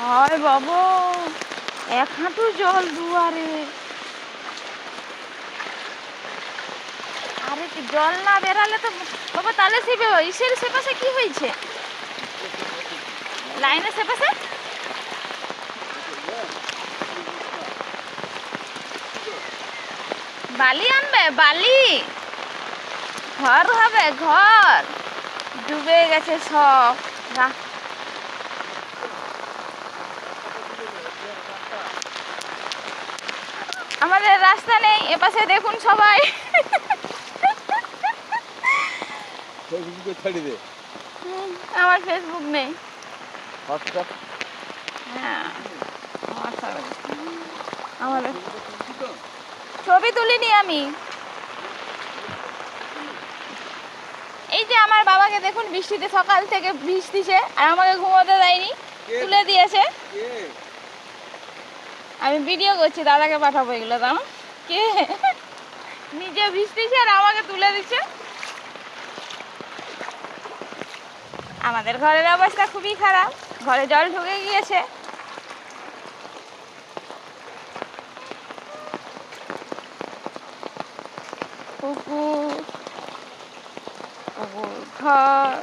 হায় বাবা, এক হাঁটু জল দুয়ারে। আরে জল না বেরালে তো বাবা, তাহলে ইসের সেপাশে কি হয়েছে? লাইনের সেপাশে বালি আনবে, বালি ঘর হবে, ঘর ডুবে গেছে সব। আমাদের রাস্তা নেই এপাশে, দেখুন সবাই। আমার ফেসবুক নেই। হ্যাঁ, আমাদের ছবি তুলিনি আমি। এই যে আমার বাবাকে দেখুন, বৃষ্টিতে সকাল থেকে ভিজতিছে আর আমাকে ঘুমোতে দেয়নি, তুলে দিয়েছে। আমি ভিডিও করছি, দাদাকে পাঠাবো এগুলো। দাম কে নিজে ভিজতিছে আর আমাকে তুলে দিচ্ছে। আমাদের ঘরের অবস্থা খুবই খারাপ, ঘরে জল ঢুকে গিয়েছে। পুকুর, ঘর